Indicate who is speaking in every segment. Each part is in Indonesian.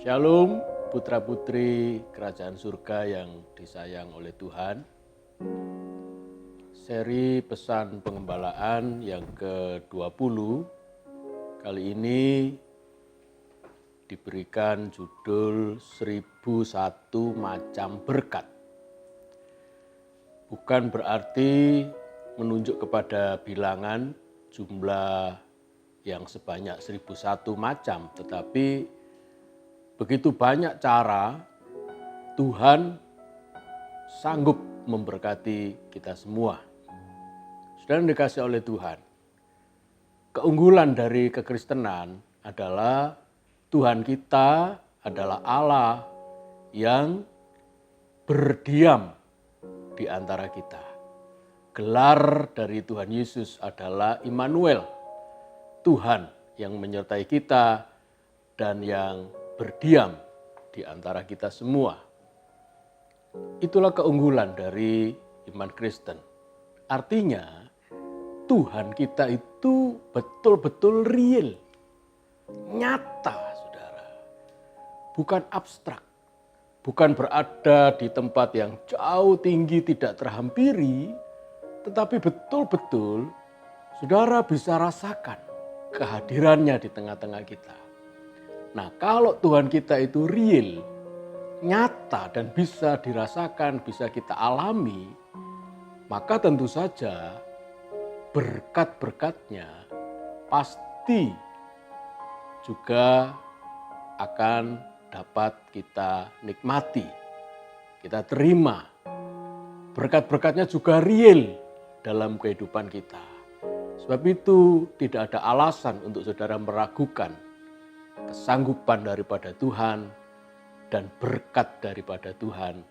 Speaker 1: Shalom putra-putri kerajaan surga yang disayang oleh Tuhan. Seri pesan pengembalaan yang ke-20 kali ini diberikan judul 1001 macam berkat. Bukan berarti menunjuk kepada bilangan jumlah yang sebanyak 1001 macam, tetapi begitu banyak cara Tuhan sanggup memberkati kita semua. Saudara yang dikasihi oleh Tuhan, keunggulan dari kekristenan adalah Tuhan kita adalah Allah yang berdiam di antara kita. Gelar dari Tuhan Yesus adalah Immanuel, Tuhan yang menyertai kita dan yang berdiam di antara kita semua. Itulah keunggulan dari iman Kristen. Artinya Tuhan kita itu betul-betul real, nyata, saudara. Bukan abstrak, bukan berada di tempat yang jauh tinggi tidak terhampiri, tetapi betul-betul saudara bisa rasakan kehadirannya di tengah-tengah kita. Nah, kalau Tuhan kita itu real, nyata dan bisa dirasakan, bisa kita alami, maka tentu saja berkat-berkatnya pasti juga akan dapat kita nikmati, kita terima. Berkat-berkatnya juga real dalam kehidupan kita. Sebab itu tidak ada alasan untuk saudara meragukan kesanggupan daripada Tuhan dan berkat daripada Tuhan.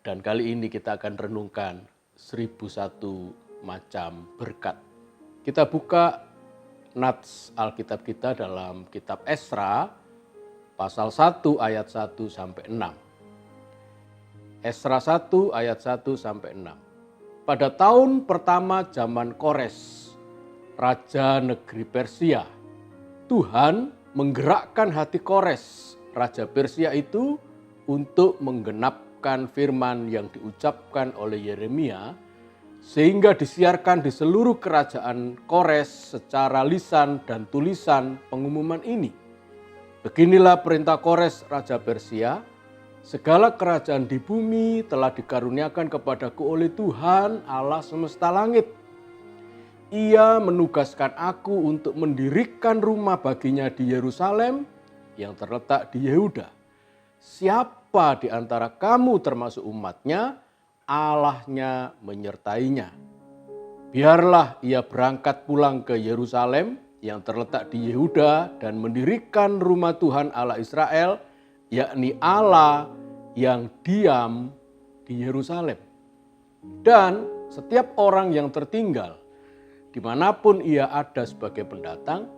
Speaker 1: Dan kali ini kita akan renungkan 1001 macam berkat. Kita buka nats Alkitab kita dalam kitab Esra pasal 1 ayat 1 sampai 6. Esra 1 ayat 1 sampai 6. Pada tahun pertama zaman Kores, raja negeri Persia, Tuhan menggerakkan hati Kores, raja Persia itu, untuk menggenapkan firman yang diucapkan oleh Yeremia, sehingga disiarkan di seluruh kerajaan Kores secara lisan dan tulisan pengumuman ini. Beginilah perintah Kores, raja Persia, segala kerajaan di bumi telah dikaruniakan kepadaku oleh Tuhan Allah semesta langit. Ia menugaskan aku untuk mendirikan rumah baginya di Yerusalem yang terletak di Yehuda. Siapa di antara kamu termasuk umatnya, Allahnya menyertainya. Biarlah ia berangkat pulang ke Yerusalem yang terletak di Yehuda dan mendirikan rumah Tuhan Allah Israel, yakni Allah yang diam di Yerusalem. Dan setiap orang yang tertinggal dimanapun ia ada sebagai pendatang,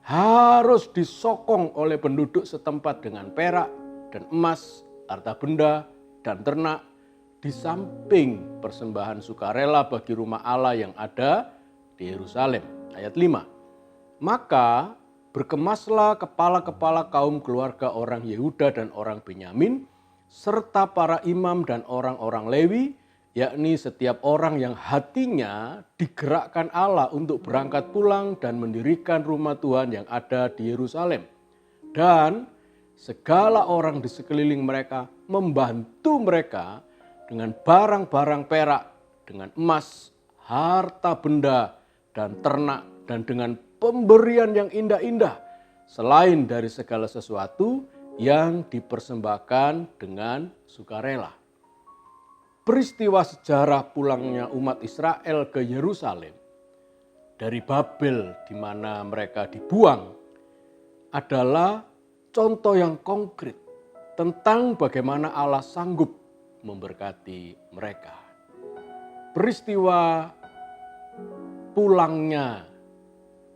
Speaker 1: harus disokong oleh penduduk setempat dengan perak dan emas, harta benda dan ternak, di samping persembahan sukarela bagi rumah Allah yang ada di Yerusalem. Ayat 5. Maka berkemaslah kepala-kepala kaum keluarga orang Yehuda dan orang Benyamin, serta para imam dan orang-orang Lewi, yakni setiap orang yang hatinya digerakkan Allah untuk berangkat pulang dan mendirikan rumah Tuhan yang ada di Yerusalem. Dan segala orang di sekeliling mereka membantu mereka dengan barang-barang perak, dengan emas, harta benda, dan ternak, dan dengan pemberian yang indah-indah, selain dari segala sesuatu yang dipersembahkan dengan sukarela. Peristiwa sejarah pulangnya umat Israel ke Yerusalem dari Babel, di mana mereka dibuang, adalah contoh yang konkret tentang bagaimana Allah sanggup memberkati mereka. Peristiwa pulangnya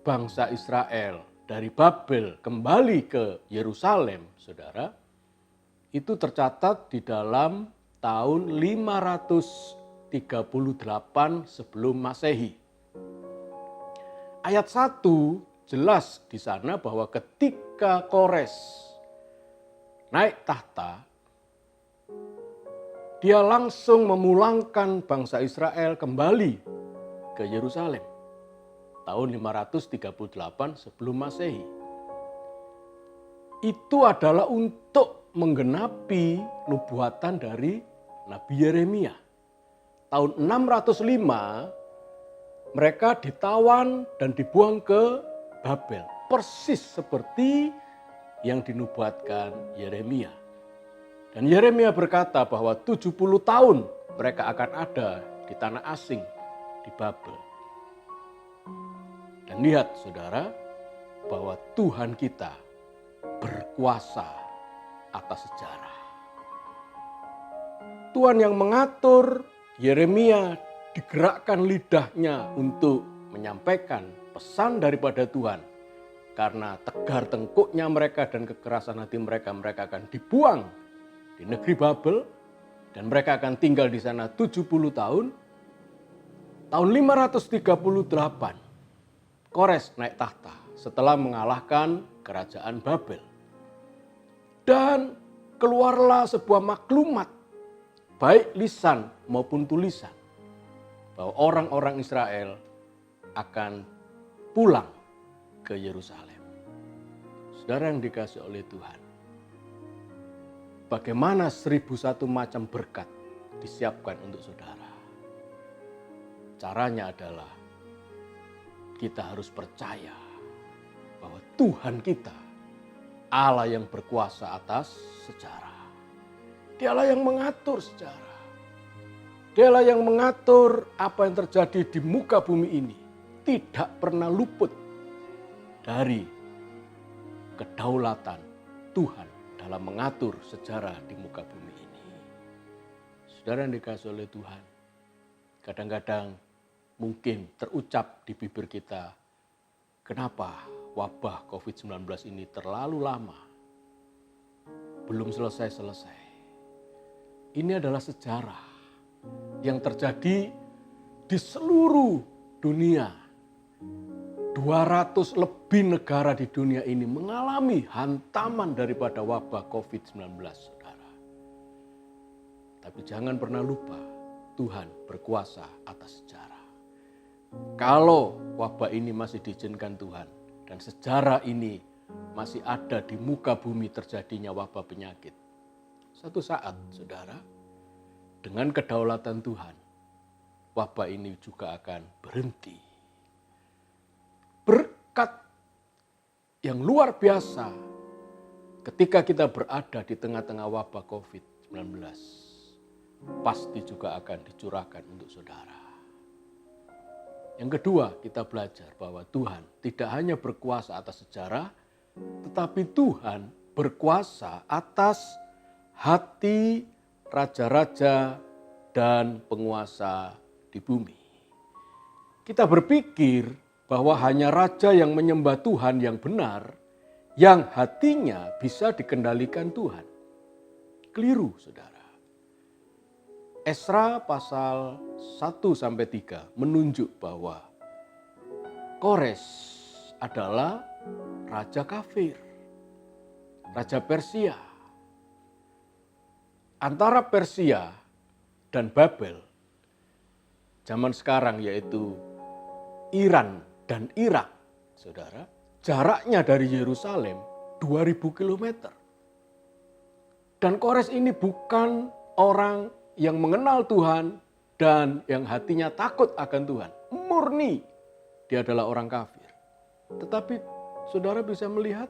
Speaker 1: bangsa Israel dari Babel kembali ke Yerusalem, saudara, itu tercatat di dalam tahun 538 sebelum Masehi. Ayat 1 jelas di sana bahwa ketika Kores naik tahta, dia langsung memulangkan bangsa Israel kembali ke Yerusalem tahun 538 sebelum Masehi. Itu adalah untuk menggenapi nubuatan dari Nabi Yeremia. Tahun 605 mereka ditawan dan dibuang ke Babel. Persis seperti yang dinubuatkan Yeremia. Dan Yeremia berkata bahwa 70 tahun mereka akan ada di tanah asing di Babel. Dan lihat saudara bahwa Tuhan kita berkuasa atas sejarah. Tuhan yang mengatur Yeremia digerakkan lidahnya untuk menyampaikan pesan daripada Tuhan. Karena tegar tengkuknya mereka dan kekerasan hati mereka, mereka akan dibuang di negeri Babel. Dan mereka akan tinggal di sana 70 tahun. Tahun 538, Kores naik tahta setelah mengalahkan kerajaan Babel. Dan keluarlah sebuah maklumat, baik lisan maupun tulisan, bahwa orang-orang Israel akan pulang ke Yerusalem. Saudara yang dikasihi oleh Tuhan, bagaimana 1001 macam berkat disiapkan untuk saudara? Caranya adalah kita harus percaya bahwa Tuhan kita Allah yang berkuasa atas sejarah. Dialah yang mengatur sejarah. Dialah yang mengatur apa yang terjadi di muka bumi ini. Tidak pernah luput dari kedaulatan Tuhan dalam mengatur sejarah di muka bumi ini. Saudara yang dikasihi oleh Tuhan, kadang-kadang mungkin terucap di bibir kita, kenapa wabah COVID-19 ini terlalu lama, belum selesai-selesai. Ini adalah sejarah yang terjadi di seluruh dunia. 200 lebih negara di dunia ini mengalami hantaman daripada wabah COVID-19, saudara. Tapi jangan pernah lupa, Tuhan berkuasa atas sejarah. Kalau wabah ini masih diizinkan Tuhan, dan sejarah ini masih ada di muka bumi terjadinya wabah penyakit, satu saat, saudara, dengan kedaulatan Tuhan, wabah ini juga akan berhenti. Berkat yang luar biasa ketika kita berada di tengah-tengah wabah COVID-19 pasti juga akan dicurahkan untuk saudara. Yang kedua, kita belajar bahwa Tuhan tidak hanya berkuasa atas sejarah, tetapi Tuhan berkuasa atas hati raja-raja dan penguasa di bumi. Kita berpikir bahwa hanya raja yang menyembah Tuhan yang benar, yang hatinya bisa dikendalikan Tuhan. Keliru, saudara. Esra pasal 1-3 menunjuk bahwa Kores adalah raja kafir, raja Persia. Antara Persia dan Babel zaman sekarang yaitu Iran dan Irak, saudara, jaraknya dari Yerusalem 2000 km. Dan Kores ini bukan orang yang mengenal Tuhan dan yang hatinya takut akan Tuhan. Murni dia adalah orang kafir. Tetapi saudara bisa melihat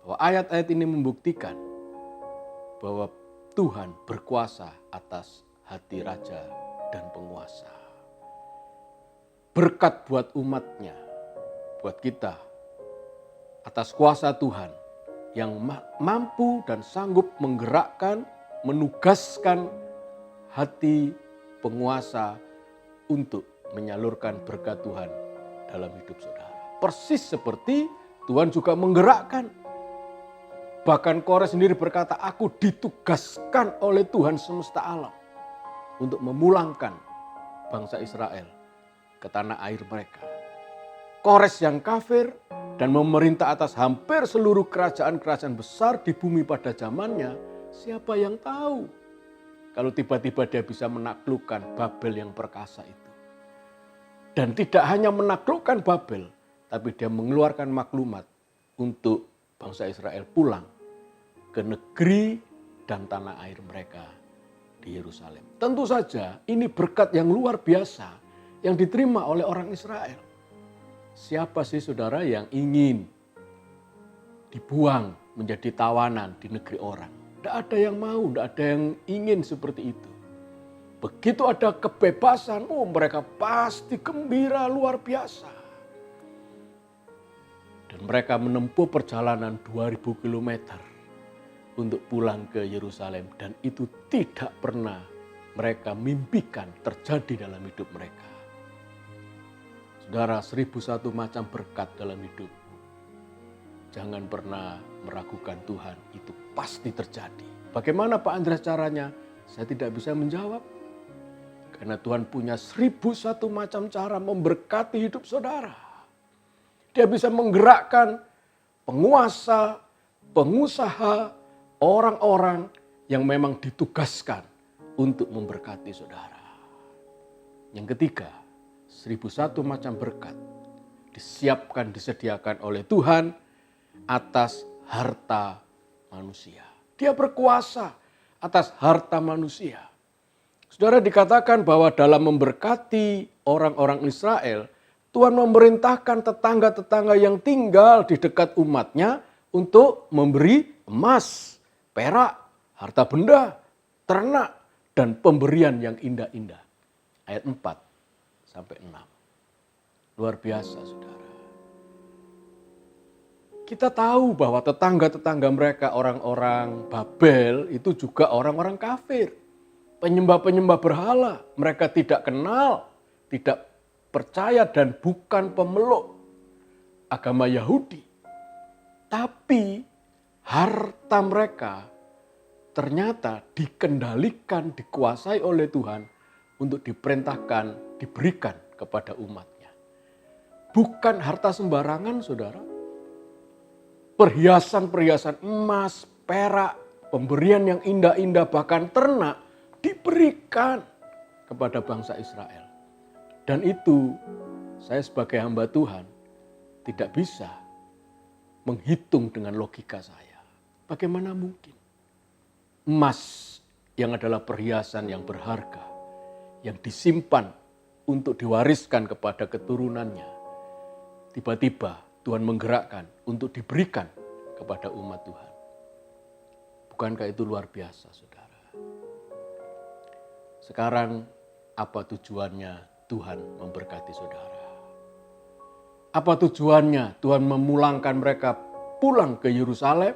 Speaker 1: bahwa ayat-ayat ini membuktikan bahwa Tuhan berkuasa atas hati raja dan penguasa. Berkat buat umatnya, buat kita, atas kuasa Tuhan yang mampu dan sanggup menggerakkan, menugaskan hati penguasa untuk menyalurkan berkat Tuhan dalam hidup saudara. Persis seperti Tuhan juga menggerakkan. Bahkan Kores sendiri berkata, aku ditugaskan oleh Tuhan semesta alam untuk memulangkan bangsa Israel ke tanah air mereka. Kores yang kafir dan memerintah atas hampir seluruh kerajaan-kerajaan besar di bumi pada zamannya, siapa yang tahu kalau tiba-tiba dia bisa menaklukkan Babel yang perkasa itu. Dan tidak hanya menaklukkan Babel, tapi dia mengeluarkan maklumat untuk bangsa Israel pulang ke negeri dan tanah air mereka di Yerusalem. Tentu saja ini berkat yang luar biasa yang diterima oleh orang Israel. Siapa sih saudara yang ingin dibuang menjadi tawanan di negeri orang? Tidak ada yang mau, tidak ada yang ingin seperti itu. Begitu ada kebebasan, mereka pasti gembira luar biasa. Dan mereka menempuh perjalanan 2000 kilometer untuk pulang ke Yerusalem. Dan itu tidak pernah mereka mimpikan terjadi dalam hidup mereka. Saudara, 1001 macam berkat dalam hidup. Jangan pernah meragukan Tuhan, itu pasti terjadi. Bagaimana Pak Andreas caranya? Saya tidak bisa menjawab. Karena Tuhan punya 1001 macam cara memberkati hidup saudara. Dia bisa menggerakkan penguasa, pengusaha, orang-orang yang memang ditugaskan untuk memberkati saudara. Yang ketiga, 1001 macam berkat disiapkan, disediakan oleh Tuhan atas harta manusia. Dia berkuasa atas harta manusia. Saudara, dikatakan bahwa dalam memberkati orang-orang Israel, Tuhan memerintahkan tetangga-tetangga yang tinggal di dekat umatnya untuk memberi emas, perak, harta benda, ternak, dan pemberian yang indah-indah. Ayat 4-6. Luar biasa, saudara. Kita tahu bahwa tetangga-tetangga mereka, orang-orang Babel, itu juga orang-orang kafir. Penyembah-penyembah berhala. Mereka tidak kenal, tidak percaya dan bukan pemeluk agama Yahudi. Tapi harta mereka ternyata dikendalikan, dikuasai oleh Tuhan untuk diperintahkan, diberikan kepada umatnya. Bukan harta sembarangan, saudara. Perhiasan-perhiasan emas, perak, pemberian yang indah-indah, bahkan ternak diberikan kepada bangsa Israel. Dan itu saya sebagai hamba Tuhan tidak bisa menghitung dengan logika saya. Bagaimana mungkin emas yang adalah perhiasan yang berharga, yang disimpan untuk diwariskan kepada keturunannya, tiba-tiba Tuhan menggerakkan untuk diberikan kepada umat Tuhan. Bukankah itu luar biasa, saudara? Sekarang apa tujuannya Tuhan memberkati saudara? Apa tujuannya Tuhan memulangkan mereka pulang ke Yerusalem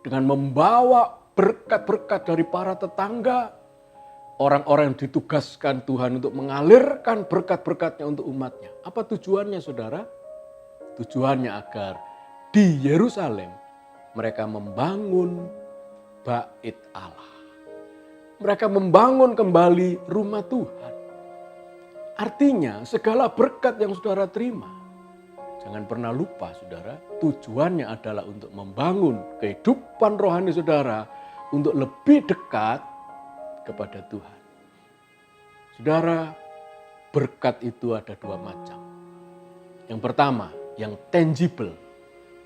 Speaker 1: dengan membawa berkat-berkat dari para tetangga, orang-orang yang ditugaskan Tuhan untuk mengalirkan berkat-berkatnya untuk umatnya? Apa tujuannya, saudara? Tujuannya agar di Yerusalem mereka membangun bait Allah. Mereka membangun kembali rumah Tuhan. Artinya segala berkat yang saudara terima, jangan pernah lupa, saudara, tujuannya adalah untuk membangun kehidupan rohani saudara untuk lebih dekat kepada Tuhan. Saudara, berkat itu ada dua macam. Yang pertama, yang tangible,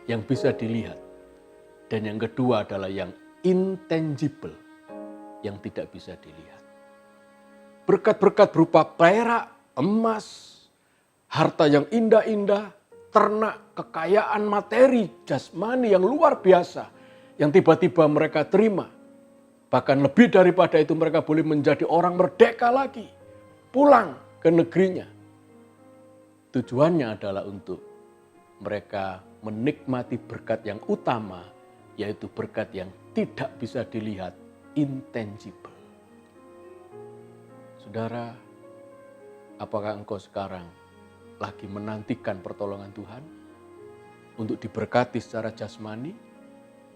Speaker 1: yang bisa dilihat. Dan yang kedua adalah yang intangible, yang tidak bisa dilihat. Berkat-berkat berupa perak, emas, harta yang indah-indah, ternak, kekayaan materi, jasmani yang luar biasa, yang tiba-tiba mereka terima. Bahkan lebih daripada itu mereka boleh menjadi orang merdeka lagi, pulang ke negerinya. Tujuannya adalah untuk mereka menikmati berkat yang utama, yaitu berkat yang tidak bisa dilihat, intangible. Saudara, apakah engkau sekarang lagi menantikan pertolongan Tuhan untuk diberkati secara jasmani,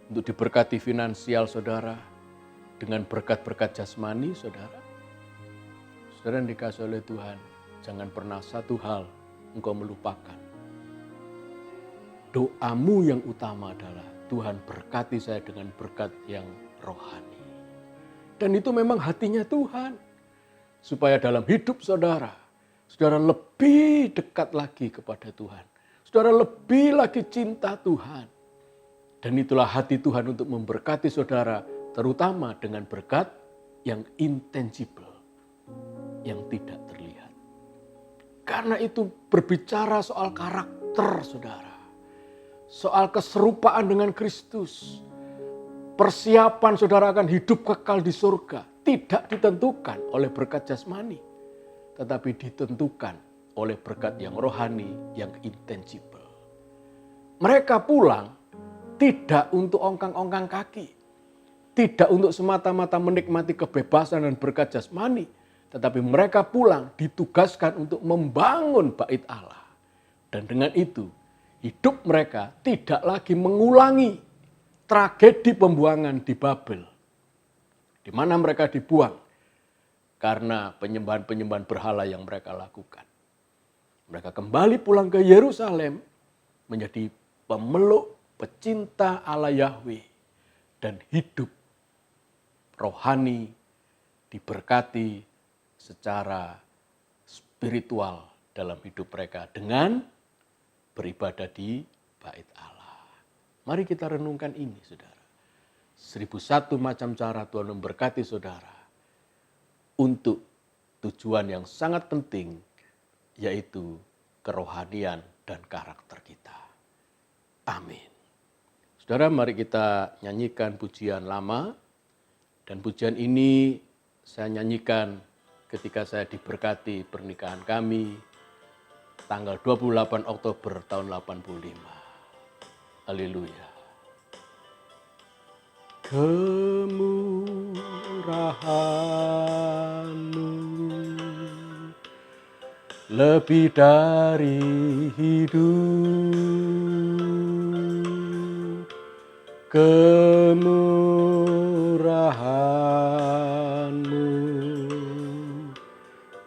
Speaker 1: untuk diberkati finansial saudara dengan berkat-berkat jasmani saudara? Saudara yang dikasihi oleh Tuhan, jangan pernah satu hal engkau melupakan. doamu yang utama adalah Tuhan berkati saya dengan berkat yang rohani. Dan itu memang hatinya Tuhan. Supaya dalam hidup saudara lebih dekat lagi kepada Tuhan. Saudara lebih lagi cinta Tuhan. Dan itulah hati Tuhan untuk memberkati saudara, terutama dengan berkat yang intangible, yang tidak terlihat. Karena itu berbicara soal karakter saudara. Soal keserupaan dengan Kristus. Persiapan saudara akan hidup kekal di surga tidak ditentukan oleh berkat jasmani, tetapi ditentukan oleh berkat yang rohani, yang intangible. Mereka pulang tidak untuk ongkang-ongkang kaki, tidak untuk semata-mata menikmati kebebasan dan berkat jasmani, tetapi mereka pulang ditugaskan untuk membangun bait Allah. Dan dengan itu, hidup mereka tidak lagi mengulangi tragedi pembuangan di Babel, di mana mereka dibuang karena penyembahan-penyembahan berhala yang mereka lakukan. Mereka kembali pulang ke Yerusalem menjadi pemeluk, pecinta Allah Yahweh, dan hidup rohani diberkati secara spiritual dalam hidup mereka dengan beribadah di bait Allah. Mari kita renungkan ini, saudara. 1001 macam cara Tuhan memberkati saudara untuk tujuan yang sangat penting, yaitu kerohanian dan karakter kita. Amin. Saudara, mari kita nyanyikan pujian lama. Dan pujian ini saya nyanyikan ketika saya diberkati pernikahan kami tanggal 28 Oktober tahun 85. Haleluya. Kemurahan-Mu lebih dari hidup. Kemurahan-Mu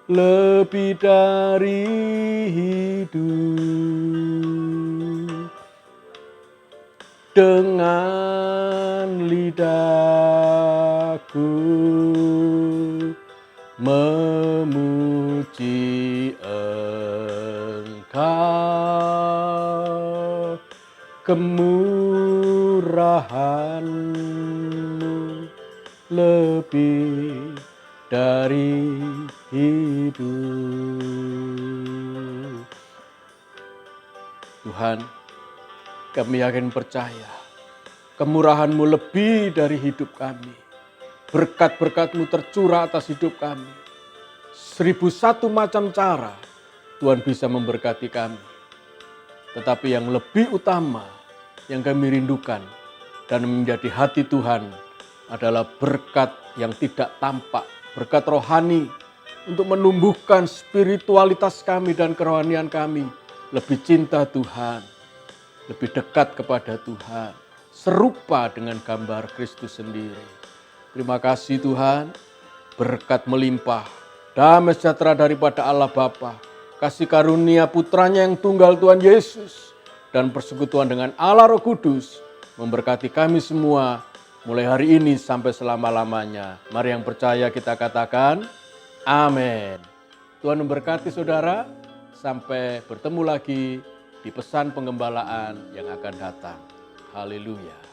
Speaker 1: lebih dari hidup. Dengan lidahku memuji Engkau, kemurahan-Mu lebih dari hidup. Tuhan, kami yakin percaya, kemurahan-Mu lebih dari hidup kami. Berkat-berkat-Mu tercurah atas hidup kami. 1001 macam cara Tuhan bisa memberkati kami. Tetapi yang lebih utama, yang kami rindukan dan menjadi hati Tuhan adalah berkat yang tidak tampak, berkat rohani untuk menumbuhkan spiritualitas kami dan kerohanian kami. Lebih cinta Tuhan, lebih dekat kepada Tuhan, serupa dengan gambar Kristus sendiri. Terima kasih Tuhan, berkat melimpah, damai sejahtera daripada Allah Bapa, kasih karunia putranya yang tunggal Tuhan Yesus, dan persekutuan dengan Allah Roh Kudus, memberkati kami semua, mulai hari ini sampai selama-lamanya. Mari yang percaya kita katakan, amin. Tuhan memberkati saudara, sampai bertemu lagi di pesan penggembalaan yang akan datang. Haleluya.